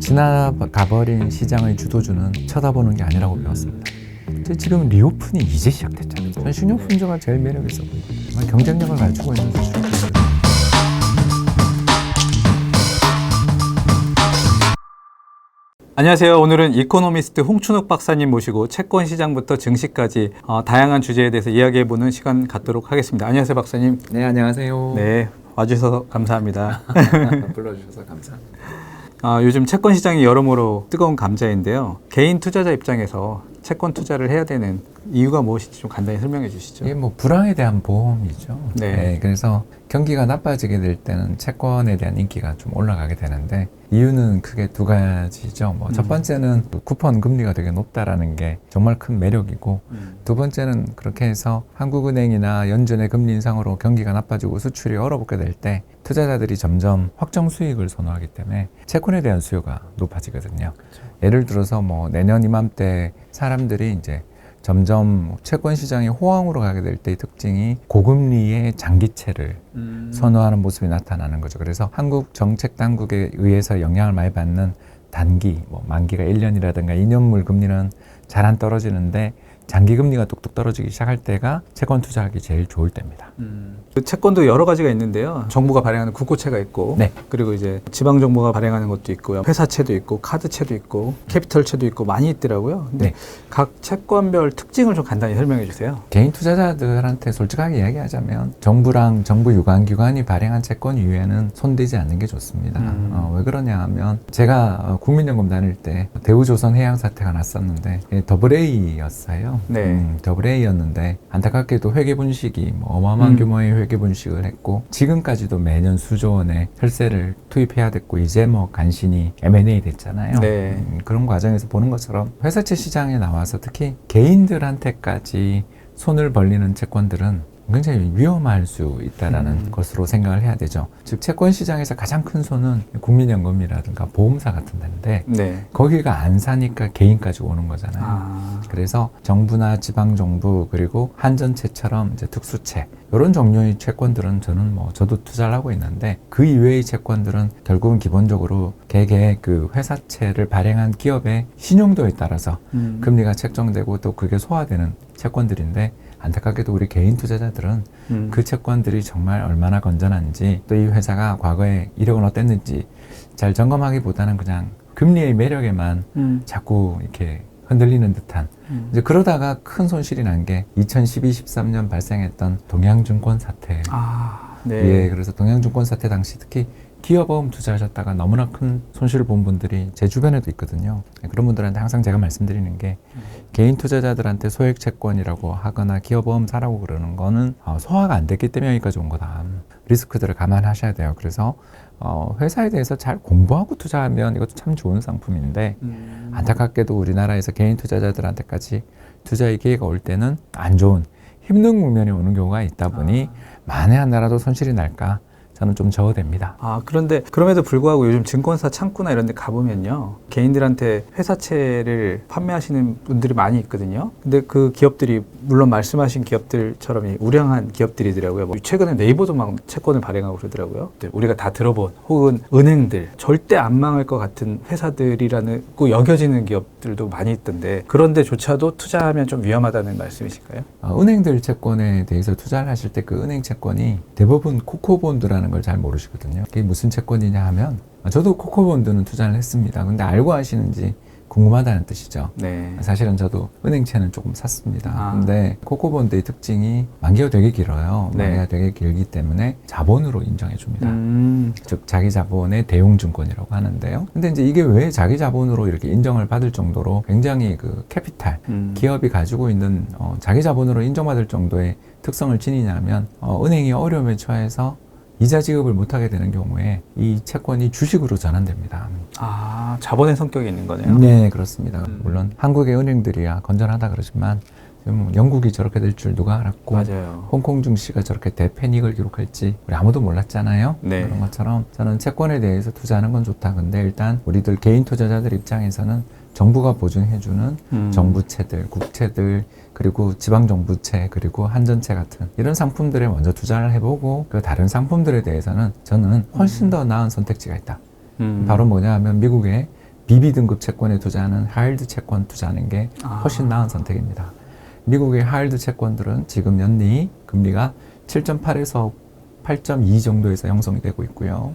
지나가버린 시장의 주도주는 쳐다보는 게 아니라고 배웠습니다. 지금 리오픈이 이제 시작됐잖아요. 전 신용품주가 제일 매력 있어 보여요. 경쟁력을 갖추고 있는 거죠. 안녕하세요. 오늘은 이코노미스트 홍춘욱 박사님 모시고 채권 시장부터 증시까지 다양한 주제에 대해서 이야기해보는 시간 갖도록 하겠습니다. 안녕하세요, 박사님. 네, 안녕하세요. 네, 와주셔서 감사합니다. 불러주셔서 감사합니다. 요즘 채권 시장이 여러모로 뜨거운 감자인데요. 개인 투자자 입장에서 채권 투자를 해야 되는 이유가 무엇인지 좀 간단히 설명해 주시죠. 이게 불황에 대한 보험이죠. 네. 그래서 경기가 나빠지게 될 때는 채권에 대한 인기가 좀 올라가게 되는데 이유는 크게 두 가지죠. 첫 번째는 쿠폰 금리가 되게 높다라는 게 정말 큰 매력이고 두 번째는 그렇게 해서 한국은행이나 연준의 금리 인상으로 경기가 나빠지고 수출이 얼어붙게 될 때 투자자들이 점점 확정 수익을 선호하기 때문에 채권에 대한 수요가 높아지거든요. 그렇죠. 예를 들어서 내년 이맘때 사람들이 이제 점점 채권 시장이 호황으로 가게 될 때의 특징이 고금리의 장기채를 선호하는 모습이 나타나는 거죠. 그래서 한국 정책 당국에 의해서 영향을 많이 받는 단기, 만기가 1년이라든가 2년물 금리는 잘 안 떨어지는데 장기 금리가 뚝뚝 떨어지기 시작할 때가 채권 투자하기 제일 좋을 때입니다. 그 채권도 여러 가지가 있는데요. 정부가 발행하는 국고채가 있고, 네. 그리고 이제 지방 정부가 발행하는 것도 있고요. 회사채도 있고, 카드채도 있고, 캐피털채도 있고 많이 있더라고요. 근데 네. 각 채권별 특징을 좀 간단히 설명해 주세요. 개인 투자자들한테 솔직하게 이야기하자면 정부랑 정부 유관기관이 발행한 채권 이외에는 손대지 않는 게 좋습니다. 왜 그러냐 하면 제가 국민연금 다닐 때 대우조선 해양 사태가 났었는데 AA 였어요. 네. AA였는데 안타깝게도 회계분식이 어마어마한 규모의 회계분식을 했고 지금까지도 매년 수조 원의 혈세를 투입해야 됐고 이제 간신히 M&A 됐잖아요. 네. 그런 과정에서 보는 것처럼 회사채 시장에 나와서 특히 개인들한테까지 손을 벌리는 채권들은 굉장히 위험할 수 있다는 것으로 생각을 해야 되죠. 즉 채권 시장에서 가장 큰 손은 국민연금이라든가 보험사 같은 데인데 네. 거기가 안 사니까 개인까지 오는 거잖아요. 그래서 정부나 지방정부 그리고 한전채처럼 이제 특수채 이런 종류의 채권들은 저도 투자를 하고 있는데 그 이외의 채권들은 결국은 기본적으로 개개 그 회사채를 발행한 기업의 신용도에 따라서 금리가 책정되고 또 그게 소화되는 채권들인데 안타깝게도 우리 개인 투자자들은 그 채권들이 정말 얼마나 건전한지 또 이 회사가 과거에 이력은 어땠는지 잘 점검하기보다는 그냥 금리의 매력에만 자꾸 이렇게 흔들리는 듯한 이제 그러다가 큰 손실이 난 게 2012-13년 발생했던 동양증권 사태. 네. 예, 그래서 동양증권 사태 당시 특히 기업보험 투자하셨다가 너무나 큰 손실을 본 분들이 제 주변에도 있거든요. 그런 분들한테 항상 제가 말씀드리는 게 개인 투자자들한테 소액 채권이라고 하거나 기업보험 사라고 그러는 거는 소화가 안 됐기 때문에 여기까지 온 거다. 리스크들을 감안하셔야 돼요. 그래서 회사에 대해서 잘 공부하고 투자하면 이것도 참 좋은 상품인데 안타깝게도 우리나라에서 개인 투자자들한테까지 투자의 기회가 올 때는 안 좋은 힘든 국면이 오는 경우가 있다 보니 만에 하나라도 손실이 날까 저는 좀 저어됩니다. 그런데 그럼에도 불구하고 요즘 증권사 창구나 이런 데 가보면요. 개인들한테 회사채를 판매하시는 분들이 많이 있거든요. 근데 그 기업들이 물론 말씀하신 기업들처럼 우량한 기업들이더라고요. 최근에 네이버도 막 채권을 발행하고 그러더라고요. 우리가 다 들어본 혹은 은행들 절대 안 망할 것 같은 회사들이라는 여겨지는 기업들도 많이 있던데 그런 데조차도 투자하면 좀 위험하다는 말씀이실까요? 은행들 채권에 대해서 투자를 하실 때 그 은행 채권이 대부분 코코본드라는 걸 잘 모르시거든요. 그게 무슨 채권이냐 하면 저도 코코본드는 투자를 했습니다. 근데 알고 하시는지 궁금하다는 뜻이죠. 네. 사실은 저도 은행채는 조금 샀습니다. 근데 코코본드의 특징이 만기가 되게 길어요. 네. 만기가 되게 길기 때문에 자본으로 인정해 줍니다. 즉 자기 자본의 대용증권이라고 하는데요. 근데 이제 이게 왜 자기 자본으로 이렇게 인정을 받을 정도로 굉장히 그 캐피탈 기업이 가지고 있는 자기 자본으로 인정받을 정도의 특성을 지니냐면 은행이 어려움에 처해서 이자 지급을 못하게 되는 경우에 이 채권이 주식으로 전환됩니다. 자본의 성격이 있는 거네요. 네, 그렇습니다. 물론 한국의 은행들이야 건전하다 그러지만 영국이 저렇게 될 줄 누가 알았고 맞아요. 홍콩 증시가 저렇게 대패닉을 기록할지 우리 아무도 몰랐잖아요. 네. 그런 것처럼 저는 채권에 대해서 투자하는 건 좋다. 근데 일단 우리들 개인 투자자들 입장에서는 정부가 보증해주는 정부채들, 국채들, 그리고 지방정부채, 그리고 한전채 같은 이런 상품들에 먼저 투자를 해보고 그 다른 상품들에 대해서는 저는 훨씬 더 나은 선택지가 있다. 바로 뭐냐 하면 미국의 BB 등급 채권에 투자하는 하이힐드 채권 투자하는 게 훨씬 나은 선택입니다. 미국의 하이힐드 채권들은 지금 연리 금리가 7.8에서 8.2 정도에서 형성이 되고 있고요.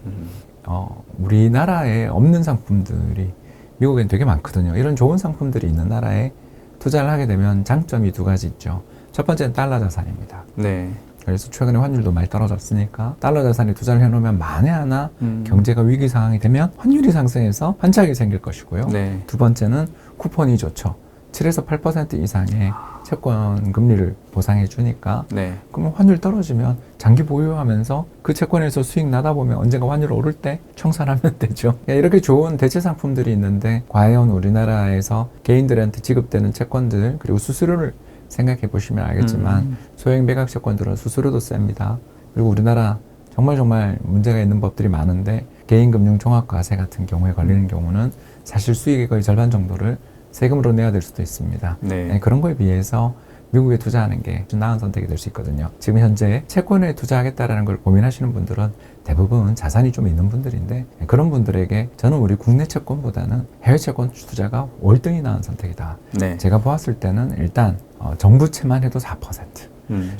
우리나라에 없는 상품들이 미국엔 되게 많거든요. 이런 좋은 상품들이 있는 나라에 투자를 하게 되면 장점이 두 가지 있죠. 첫 번째는 달러 자산입니다. 네. 그래서 최근에 환율도 많이 떨어졌으니까 달러 자산에 투자를 해놓으면 만에 하나 경제가 위기 상황이 되면 환율이 상승해서 환착이 생길 것이고요. 네. 두 번째는 쿠폰이 좋죠. 7에서 8% 이상의 채권 금리를 보상해 주니까 네. 그러면 환율 떨어지면 장기 보유하면서 그 채권에서 수익 나다 보면 언젠가 환율 오를 때 청산하면 되죠. 이렇게 좋은 대체 상품들이 있는데 과연 우리나라에서 개인들한테 지급되는 채권들 그리고 수수료를 생각해 보시면 알겠지만 소액 매각 채권들은 수수료도 셉니다. 그리고 우리나라 정말 문제가 있는 법들이 많은데 개인금융 종합과세 같은 경우에 걸리는 경우는 사실 수익의 거의 절반 정도를 세금으로 내야 될 수도 있습니다. 네. 그런 거에 비해서 미국에 투자하는 게 좀 나은 선택이 될 수 있거든요. 지금 현재 채권에 투자하겠다라는 걸 고민하시는 분들은 대부분 자산이 좀 있는 분들인데 그런 분들에게 저는 우리 국내 채권보다는 해외 채권 투자가 월등히 나은 선택이다. 네. 제가 보았을 때는 일단 정부채만 해도 4%,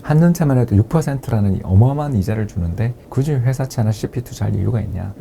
한전채만 해도 6%라는 어마어마한 이자를 주는데 굳이 회사채 하나 CP 투자할 이유가 있냐.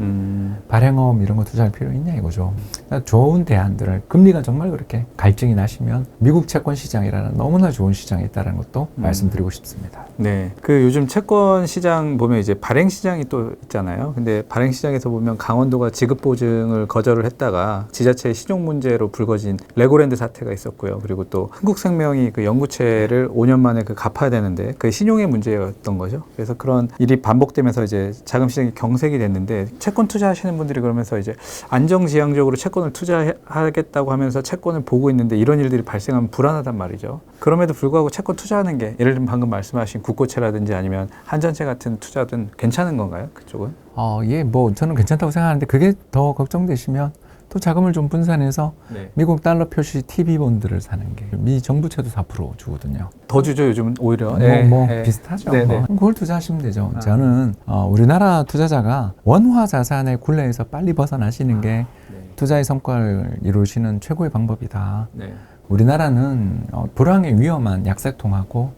발행어음 이런 거 투자할 필요 있냐 이거죠. 그러니까 좋은 대안들을 금리가 정말 그렇게 갈증이 나시면 미국 채권 시장이라는 너무나 좋은 시장이 있다는 것도 말씀드리고 싶습니다. 네. 그 요즘 채권 시장 보면 이제 발행 시장이 또 있잖아요. 근데 발행 시장에서 보면 강원도가 지급 보증을 거절을 했다가 지자체의 신용 문제로 불거진 레고랜드 사태가 있었고요. 그리고 또 한국생명이 그 연구체를 5년 만에 그 갚아야 되는데 그 신용의 문제였던 거죠. 그래서 그런 일이 반복되면서 이제 자금 시장이 경색이 됐는데 채권 투자하시는 분들이 그러면서 이제 안정지향적으로 채권을 투자하겠다고 하면서 채권을 보고 있는데 이런 일들이 발생하면 불안하단 말이죠. 그럼에도 불구하고 채권 투자하는 게 예를 들면 방금 말씀하신 국고채라든지 아니면 한전채 같은 투자든 괜찮은 건가요? 그쪽은? 예, 뭐 저는 괜찮다고 생각하는데 그게 더 걱정되시면 또 자금을 좀 분산해서 네. 미국 달러 표시 TB본드를 사는 게 미 정부채도 4% 주거든요. 더 주죠 요즘은 오히려. 비슷하죠. 네. 그걸 투자하시면 되죠. 저는 우리나라 투자자가 원화 자산의 굴레에서 빨리 벗어나시는 게 투자의 성과를 이루시는 최고의 방법이다. 네. 우리나라는 불황의 위험한 약세통하고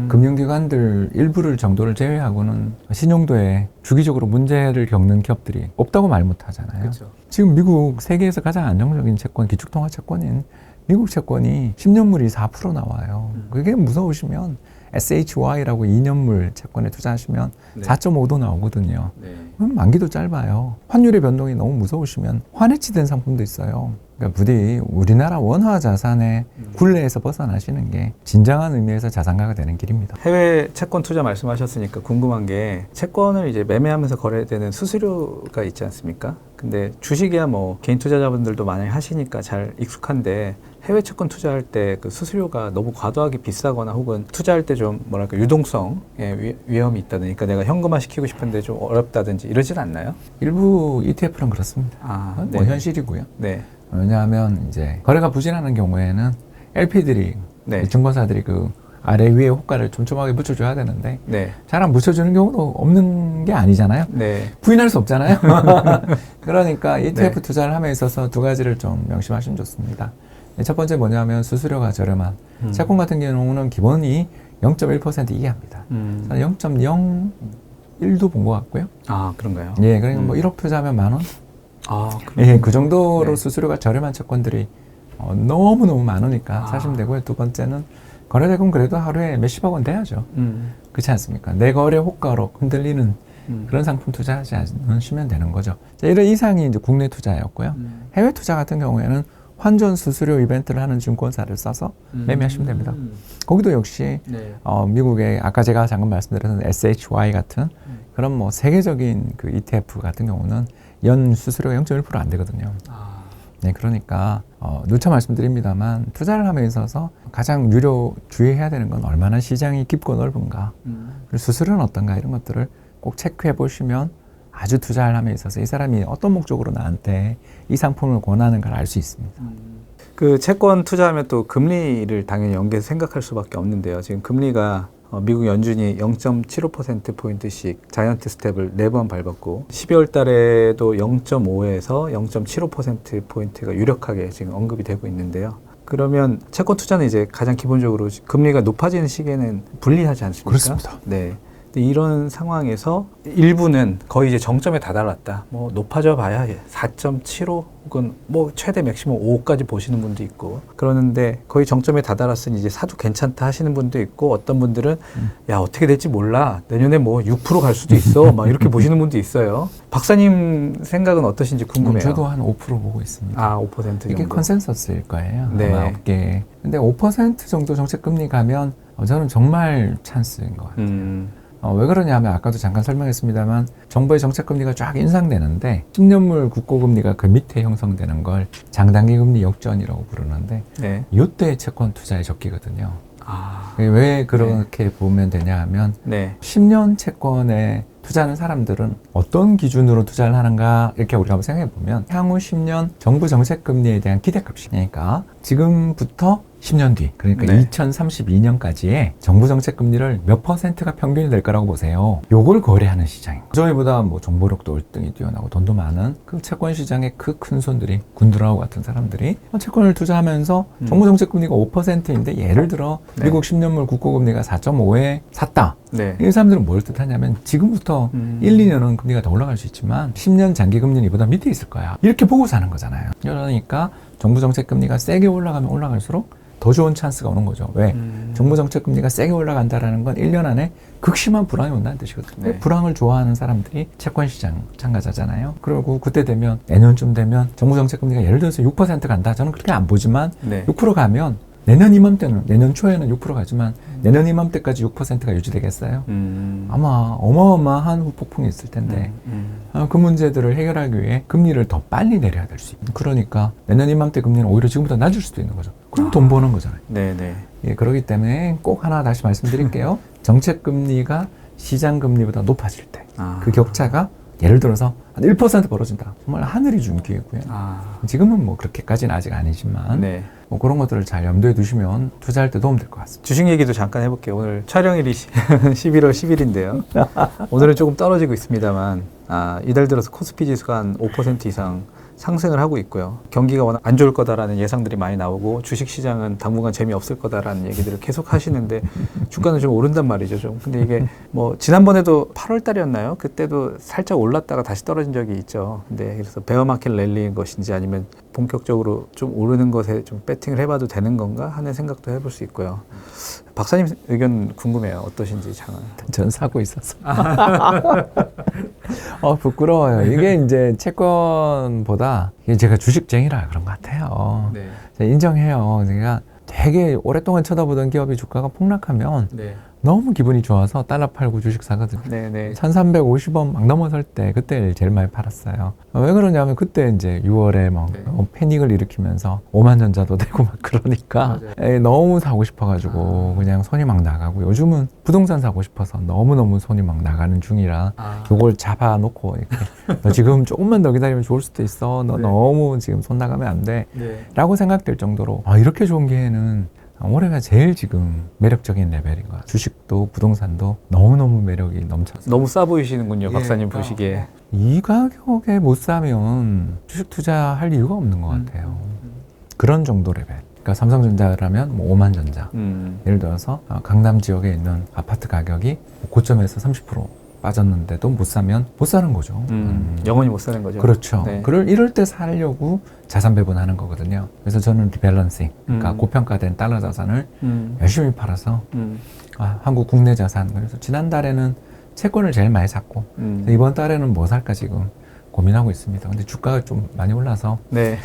금융기관들 일부를 정도를 제외하고는 신용도에 주기적으로 문제를 겪는 기업들이 없다고 말 못하잖아요. 그렇죠. 지금 미국 세계에서 가장 안정적인 채권, 기축통화 채권인 미국 채권이 10년물이 4% 나와요. 그게 무서우시면 SHY라고 2년물 채권에 투자하시면 네. 4.5도 나오거든요. 네. 그럼 만기도 짧아요. 환율의 변동이 너무 무서우시면 환해치된 상품도 있어요. 그러니까 부디 우리나라 원화 자산의 굴레에서 벗어나시는 게 진정한 의미에서 자산가가 되는 길입니다. 해외 채권 투자 말씀하셨으니까 궁금한 게 채권을 이제 매매하면서 거래되는 수수료가 있지 않습니까? 근데 주식이야 뭐 개인 투자자분들도 많이 하시니까 잘 익숙한데 해외 채권 투자할 때 그 수수료가 너무 과도하게 비싸거나 혹은 투자할 때 좀 뭐랄까 유동성에 위험이 있다든지 그러니까 내가 현금화 시키고 싶은데 좀 어렵다든지 이러진 않나요? 일부 ETF는 그렇습니다. 뭐 현실이고요. 네. 왜냐하면 이제 거래가 부진하는 경우에는 LP들이 네. 증권사들이 그 아래 위에 호가를 촘촘하게 붙여줘야 되는데 네. 잘 안 붙여주는 경우도 없는 게 아니잖아요. 네. 부인할 수 없잖아요. 그러니까 ETF 네. 투자를 함에 있어서 두 가지를 좀 명심하시면 좋습니다. 첫 번째 뭐냐면 수수료가 저렴한 채권 같은 경우는 기본이 0.1% 이하입니다. 저는 0.01도 본 것 같고요. 아 그런가요? 예, 그러니까 뭐 1억 투자하면 10,000원? 아 예, 그 정도로 네. 수수료가 저렴한 채권들이 너무너무 많으니까 사시면 되고요. 두 번째는 거래대금 그래도 하루에 몇십억 원 돼야죠. 그렇지 않습니까? 내 거래 호가로 흔들리는 그런 상품 투자하지 않으시면 되는 거죠. 자, 이런 이상이 이제 국내 투자였고요. 해외 투자 같은 경우에는 환전 수수료 이벤트를 하는 증권사를 써서 매매하시면 됩니다. 거기도 역시 네. 미국의 아까 제가 잠깐 말씀드렸던 SHY 같은 그런 뭐 세계적인 그 ETF 같은 경우는 연 수수료가 0.1% 안 되거든요. 네, 그러니까 누차 말씀드립니다만 투자를 함에 있어서 가장 주의해야 되는 건 얼마나 시장이 깊고 넓은가, 그리고 수수료는 어떤가 이런 것들을 꼭 체크해 보시면 아주 투자를 함에 있어서 이 사람이 어떤 목적으로 나한테 이 상품을 권하는가를 알 수 있습니다. 그 채권 투자하면 또 금리를 당연히 연계해서 생각할 수밖에 없는데요. 지금 금리가 미국 연준이 0.75%포인트씩 자이언트 스텝을 4번 밟았고 12월 달에도 0.5에서 0.75%포인트가 유력하게 지금 언급이 되고 있는데요. 그러면 채권 투자는 이제 가장 기본적으로 금리가 높아지는 시기에는 불리하지 않습니까? 그렇습니다. 네. 근데 이런 상황에서 일부는 거의 이제 정점에 다다랐다. 뭐 높아져 봐야 4.75 혹은 뭐 최대 맥시멈 5까지 보시는 분도 있고 그러는데 거의 정점에 다다랐으니 이제 사도 괜찮다 하시는 분도 있고 어떤 분들은 야 어떻게 될지 몰라 내년에 뭐 6% 갈 수도 있어 막 이렇게 보시는 분도 있어요. 박사님 생각은 어떠신지 궁금해요. 저도 한 5% 보고 있습니다. 아, 5% 정도. 이게 컨센서스일 거예요. 네. 아마 업계. 근데 5% 정도 정책금리 가면 저는 정말 찬스인 것 같아요. 왜 그러냐면 아까도 잠깐 설명했습니다만 정부의 정책금리가 쫙 인상되는데 10년물 국고금리가 그 밑에 형성되는 걸 장단기 금리 역전이라고 부르는데 네. 이때 채권 투자에 적기거든요. 아, 왜 그렇게 보면 되냐 하면 네. 10년 채권에 투자하는 사람들은 어떤 기준으로 투자를 하는가 이렇게 우리가 한번 생각해 보면 향후 10년 정부 정책금리에 대한 기대값이니까 지금부터 10년 뒤 그러니까 네. 2032년까지의 정부 정책금리를 몇 %가 평균이 될 거라고 보세요. 요걸 거래하는 시장인 거예요. 저희보다 뭐 정보력도 월등히 뛰어나고 돈도 많은 그 채권 시장의 그 큰 손들이 군드라우 같은 사람들이 채권을 투자하면서 정부 정책금리가 5%인데 예를 들어 네. 미국 10년물 국고금리가 4.5에 샀다. 네. 이 사람들은 뭘 뜻하냐면 지금부터 1, 2년은 금리가 더 올라갈 수 있지만 10년 장기 금리는 이보다 밑에 있을 거야. 이렇게 보고 사는 거잖아요. 그러니까 정부 정책 금리가 세게 올라가면 올라갈수록 더 좋은 찬스가 오는 거죠. 왜? 정부 정책 금리가 세게 올라간다라는 건 1년 안에 극심한 불황이 온다는 뜻이거든요. 네. 불황을 좋아하는 사람들이 채권 시장 참가자잖아요. 그리고 그때 되면 내년쯤 되면 정부 정책 금리가 예를 들어서 6% 간다. 저는 그렇게 안 보지만 네. 6% 가면 내년 이맘때는 내년 초에는 6% 가지만 내년 이맘때까지 6%가 유지되겠어요? 아마 어마어마한 후폭풍이 있을 텐데 그 문제들을 해결하기 위해 금리를 더 빨리 내려야 될 수 있는. 그러니까 내년 이맘때 금리는 오히려 지금보다 낮을 수도 있는 거죠. 그럼 돈 버는 거잖아요. 네네. 예, 그렇기 때문에 꼭 하나 다시 말씀드릴게요. 정책 금리가 시장 금리보다 높아질 때 그 격차가 예를 들어서 한 1% 벌어진다. 정말 하늘이 준 기회고요. 지금은 뭐 그렇게까지는 아직 아니지만 네. 뭐 그런 것들을 잘 염두에 두시면 투자할 때 도움 될 것 같습니다. 주식 얘기도 잠깐 해볼게요. 오늘 촬영일이 11월 10일인데요. 오늘은 조금 떨어지고 있습니다만 이달 들어서 코스피 지수가 한 5% 이상 상승을 하고 있고요. 경기가 워낙 안 좋을 거다라는 예상들이 많이 나오고 주식시장은 당분간 재미없을 거다라는 얘기들을 계속 하시는데 주가는 좀 오른단 말이죠. 좀. 근데 이게 뭐 지난번에도 8월 달이었나요? 그때도 살짝 올랐다가 다시 떨어진 적이 있죠. 근데 그래서 베어마켓 랠리인 것인지 아니면 본격적으로 좀 오르는 것에 좀 배팅을 해봐도 되는 건가 하는 생각도 해볼 수 있고요. 박사님 의견 궁금해요. 어떠신지 장은. 전 사고 있었어. 부끄러워요. 이게 이제 채권보다 이게 제가 주식쟁이라 그런 것 같아요. 네. 제가 인정해요. 제가 되게 오랫동안 쳐다보던 기업이 주가가 폭락하면 네. 너무 기분이 좋아서 달러 팔고 주식 사거든요. 네네. 1350원 막 넘어설 때 그때 제일 많이 팔았어요. 왜 그러냐면 그때 이제 6월에 막 네. 패닉을 일으키면서 오만전자도 되고 막 그러니까 너무 사고 싶어가지고 그냥 손이 막 나가고 요즘은 부동산 사고 싶어서 너무너무 손이 막 나가는 중이라 요걸 잡아놓고 이렇게 너 지금 조금만 더 기다리면 좋을 수도 있어. 너 네. 너무 지금 손 나가면 안 돼. 네. 라고 생각될 정도로 이렇게 좋은 기회는 올해가 제일 지금 매력적인 레벨인 것 같아요. 주식도 부동산도 너무너무 매력이 넘쳐서 너무 싸 보이시는군요. 예, 박사님 보시기에. 이 가격에 못 사면 주식 투자할 이유가 없는 것 같아요. 그런 정도 레벨. 그러니까 삼성전자라면 뭐 오만전자. 예를 들어서 강남 지역에 있는 아파트 가격이 고점에서 30% 빠졌는데도 못 사면 못 사는 거죠. 영원히 못 사는 거죠. 그렇죠. 네. 이럴 때 사려고 자산 배분하는 거거든요. 그래서 저는 리밸런싱, 그러니까 고평가된 달러 자산을 열심히 팔아서 한국 국내 자산. 그래서 지난달에는 채권을 제일 많이 샀고 이번 달에는 뭐 살까 지금 고민하고 있습니다. 근데 주가가 좀 많이 올라서 네.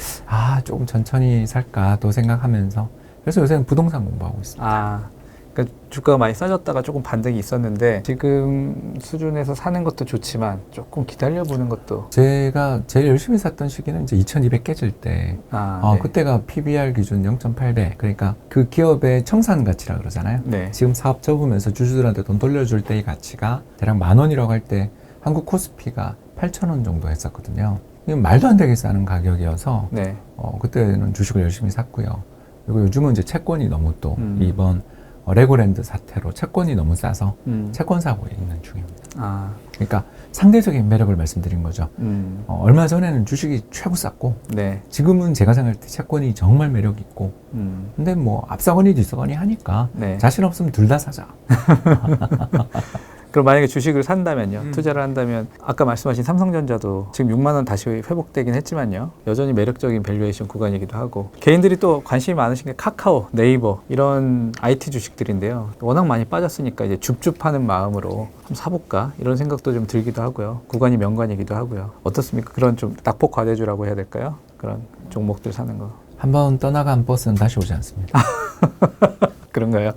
조금 천천히 살까 또 생각하면서 그래서 요새는 부동산 공부하고 있습니다. 그러니까 주가가 많이 싸졌다가 조금 반등이 있었는데 지금 수준에서 사는 것도 좋지만 조금 기다려보는 것도. 제가 제일 열심히 샀던 시기는 이제 2200 깨질 때 네. 그때가 PBR 기준 0.8배 그러니까 그 기업의 청산 가치라 그러잖아요. 네. 지금 사업 접으면서 주주들한테 돈 돌려줄 때의 가치가 대략 10,000원이라고 할 때 한국 코스피가 8,000원 정도 했었거든요. 이건 말도 안 되게 싸는 가격이어서 네. 그때는 주식을 열심히 샀고요. 그리고 요즘은 이제 채권이 너무 또 이번 레고랜드 사태로 채권이 너무 싸서 채권 사고에 있는 중입니다. 아, 그러니까 상대적인 매력을 말씀드린 거죠. 얼마 전에는 주식이 최고 쌌고 네. 지금은 제가 생각할 때 채권이 정말 매력 있고 근데 뭐 앞서거니 뒤서거니 하니까 네. 자신 없으면 둘 다 사자. 그럼 만약에 주식을 산다면요, 투자를 한다면 아까 말씀하신 삼성전자도 지금 6만 원 다시 회복되긴 했지만요, 여전히 매력적인 밸류에이션 구간이기도 하고, 개인들이 또 관심이 많으신 게 카카오, 네이버 이런 IT 주식들인데요. 워낙 많이 빠졌으니까 이제 줍줍하는 마음으로 한번 사볼까 이런 생각도 좀 들기도 하고요. 구간이 명관이기도 하고요. 어떻습니까? 그런 좀 낙폭 과대주라고 해야 될까요? 그런 종목들 사는 거. 한번 떠나간 버스는 다시 오지 않습니다. 그런가요?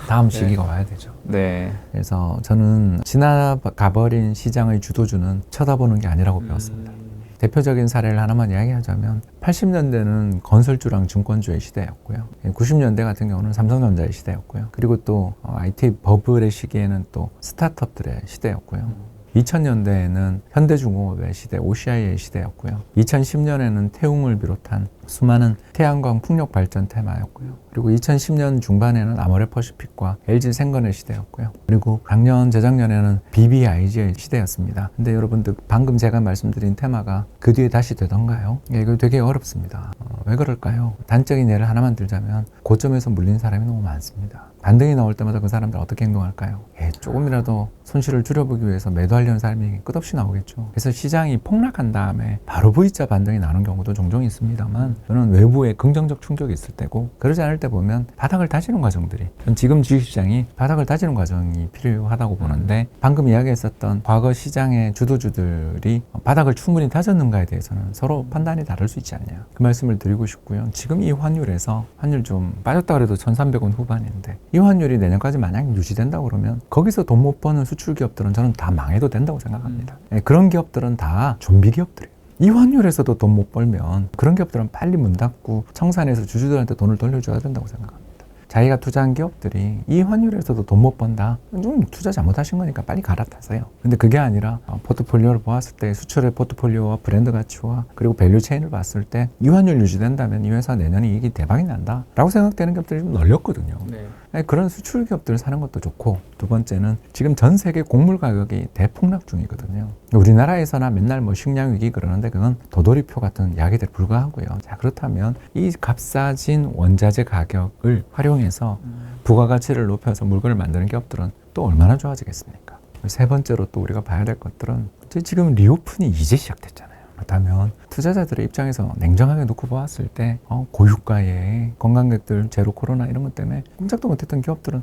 다음 시기가 와야 되죠. 네. 그래서 저는 지나가버린 시장의 주도주는 쳐다보는 게 아니라고 배웠습니다. 대표적인 사례를 하나만 이야기하자면 80년대는 건설주랑 증권주의 시대였고요. 90년대 같은 경우는 삼성전자의 시대였고요. 그리고 또 IT 버블의 시기에는 또 스타트업들의 시대였고요. 2000년대에는 현대중공업의 시대, OCI의 시대였고요. 2010년에는 태웅을 비롯한 수많은 태양광 풍력 발전 테마였고요. 그리고 2010년 중반에는 아모레퍼시픽과 LG생건의 시대였고요. 그리고 작년, 재작년에는 BBIG의 시대였습니다. 근데 여러분들 방금 제가 말씀드린 테마가 그 뒤에 다시 되던가요? 이거 되게 어렵습니다. 왜 그럴까요? 단적인 예를 하나만 들자면 고점에서 물린 사람이 너무 많습니다. 반등이 나올 때마다 그 사람들 어떻게 행동할까요? 조금이라도 손실을 줄여보기 위해서 매도하려는 사람이 끝없이 나오겠죠. 그래서 시장이 폭락한 다음에 바로 V자 반등이 나는 경우도 종종 있습니다만 저는 외부에 긍정적 충격이 있을 때고 그러지 않을 때 보면 바닥을 다지는 과정들이 지금 주식시장이 바닥을 다지는 과정이 필요하다고 보는데 방금 이야기했었던 과거 시장의 주도주들이 바닥을 충분히 다졌는가에 대해서는 서로 판단이 다를 수 있지 않냐 그 말씀을 드리고 싶고요. 지금 이 환율에서 환율 좀 빠졌다 그래도 1,300원 후반인데 이 환율이 내년까지 만약 유지된다고 그러면 거기서 돈 못 버는 수출 기업들은 저는 다 망해도 된다고 생각합니다. 그런 기업들은 다 좀비 기업들이에요. 이 환율에서도 돈 못 벌면 그런 기업들은 빨리 문 닫고 청산해서 주주들한테 돈을 돌려줘야 된다고 생각합니다. 자기가 투자한 기업들이 이 환율에서도 돈 못 번다. 좀 투자 잘못하신 거니까 빨리 갈아타세요. 근데 그게 아니라 포트폴리오를 보았을 때 수출의 포트폴리오와 브랜드 가치와 그리고 밸류 체인을 봤을 때 이 환율 유지된다면 이 회사 내년에 이익이 대박이 난다 라고 생각되는 기업들이 좀 널렸거든요. 네. 그런 수출 기업들을 사는 것도 좋고 두 번째는 지금 전 세계 곡물 가격이 대폭락 중이거든요. 우리나라에서나 맨날 뭐 식량 위기 그러는데 그건 도돌이표 같은 이야기들 불과하고요. 자, 그렇다면 이 값싸진 원자재 가격을 활용해서 부가가치를 높여서 물건을 만드는 기업들은 또 얼마나 좋아지겠습니까? 세 번째로 또 우리가 봐야 될 것들은 지금 리오픈이 이제 시작됐잖아요. 그렇다면 투자자들의 입장에서 냉정하게 놓고 보았을 때 고유가에 관광객들 제로 코로나 이런 것 때문에 꼼짝도 못했던 기업들은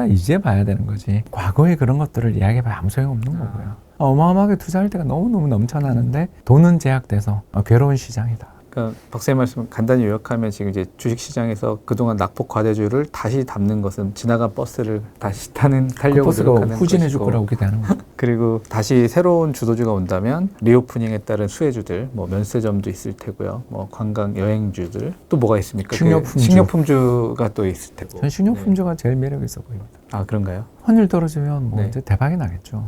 이제 봐야 되는 거지. 과거에 그런 것들을 이야기해봐야 아무 소용없는 거고요. 어마어마하게 투자할 때가 너무너무 넘쳐나는데 돈은 제약돼서 괴로운 시장이다. 그러니까 박사님 말씀 간단히 요약하면 지금 이제 주식시장에서 그동안 낙폭 과대주를 다시 담는 것은 지나간 버스를 다시 타려고 노력하는 후진해 줄 것이고, 거라고 기대하는 거죠. 그리고 다시 새로운 주도주가 온다면 리오프닝에 따른 수혜주들, 뭐 면세점도 있을 테고요, 뭐 관광 여행주들 또 뭐가 있습니까? 식료품주가 또 있을 테고. 전 식료품주가 제일 매력 있어 보입니다. 아, 그런가요? 환율 떨어지면 뭐 네. 이제 대박이 나겠죠.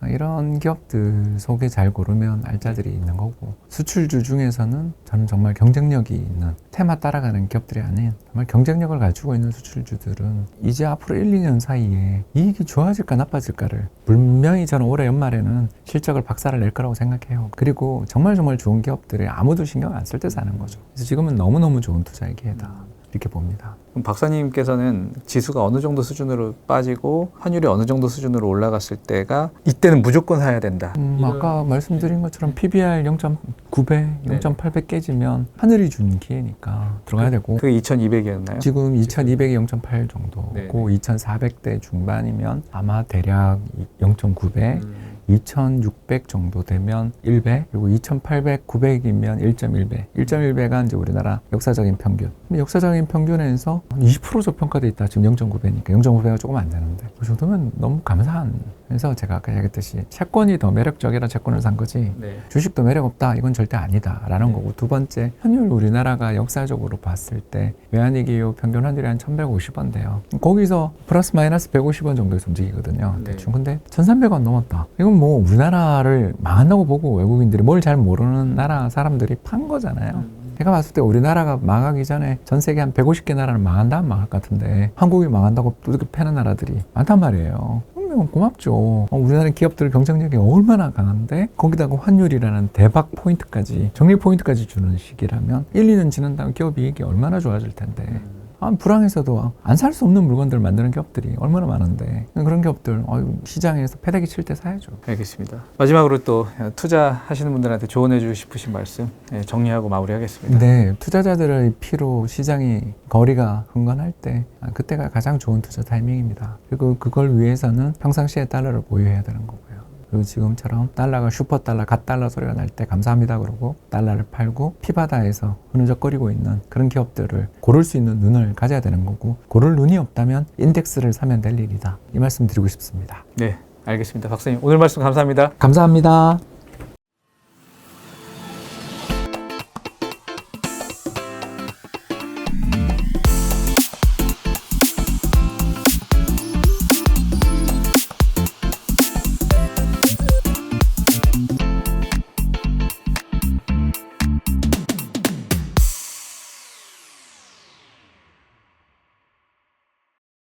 이런 기업들 속에 잘 고르면 알짜들이 있는 거고 수출주 중에서는 저는 정말 경쟁력이 있는 테마 따라가는 기업들이 아닌 정말 경쟁력을 가지고 있는 수출주들은 이제 앞으로 1, 2년 사이에 이익이 좋아질까 나빠질까를 분명히 저는 올해 연말에는 실적을 박살을 낼 거라고 생각해요. 그리고 정말 좋은 기업들이 아무도 신경 안 쓸 때 사는 거죠. 그래서 지금은 너무너무 좋은 투자의 기회다 이렇게 봅니다. 그럼 박사님께서는 지수가 어느 정도 수준으로 빠지고 환율이 어느 정도 수준으로 올라갔을 때가 이때는 무조건 사야 된다. 아까 말씀드린 것처럼 PBR 0.9배, 0.8배 깨지면 하늘이 준 기회니까 들어가야 되고 그게 2200이었나요? 지금 2200이 0.8 정도고 2400대 중반이면 아마 대략 0.9배 2600 정도 되면 1배, 그리고 2800, 900이면 1.1배. 1.1배가 이제 우리나라 역사적인 평균. 근데 역사적인 평균에서 20% 저평가돼 있다. 지금 0.9배니까. 0.9배가 조금 안 되는데. 그 정도면 너무 감사한. 그래서 제가 아까 얘기했듯이 채권이 더 매력적이라 채권을 산 거지. 주식도 매력 없다. 이건 절대 아니다. 라는 거고. 두 번째, 환율 우리나라가 역사적으로 봤을 때 외환위기요 평균 환율이 한 1150원 돼요. 거기서 플러스 마이너스 150원 정도에서 움직이거든요. 대충. 근데 1300원 넘었다. 이건 뭐 우리나라를 망한다고 보고 외국인들이 뭘 잘 모르는 나라 사람들이 판 거잖아요. 제가 봤을 때 우리나라가 망하기 전에 전 세계 한 150개 나라는 망한다면 망할 것 같은데 한국이 망한다고 두둑이 패는 나라들이 많단 말이에요. 그러면 고맙죠. 우리나라 기업들 경쟁력이 얼마나 강한데 거기다가 환율이라는 대박 포인트까지 적립 포인트까지 주는 시기라면 1, 2년 지난다면 기업 이익이 얼마나 좋아질 텐데 불황에서도 안 살 수 없는 물건들을 만드는 기업들이 얼마나 많은데 그런 기업들 시장에서 패대기 칠 때 사야죠. 알겠습니다. 마지막으로 또 투자하시는 분들한테 조언해 주고 싶으신 말씀 정리하고 마무리하겠습니다. 네, 투자자들의 피로 시장이 거리가 흥건할 때 그때가 가장 좋은 투자 타이밍입니다. 그리고 그걸 위해서는 평상시에 달러를 보유해야 되는 거고요. 그리고 지금처럼 달러가 슈퍼달러, 갓달러 소리가 날 때 감사합니다 그러고 달러를 팔고 피바다에서 흐느적거리고 있는 그런 기업들을 고를 수 있는 눈을 가져야 되는 거고 고를 눈이 없다면 인덱스를 사면 될 일이다. 이 말씀 드리고 싶습니다. 네, 알겠습니다. 박사님 오늘 말씀 감사합니다. 감사합니다.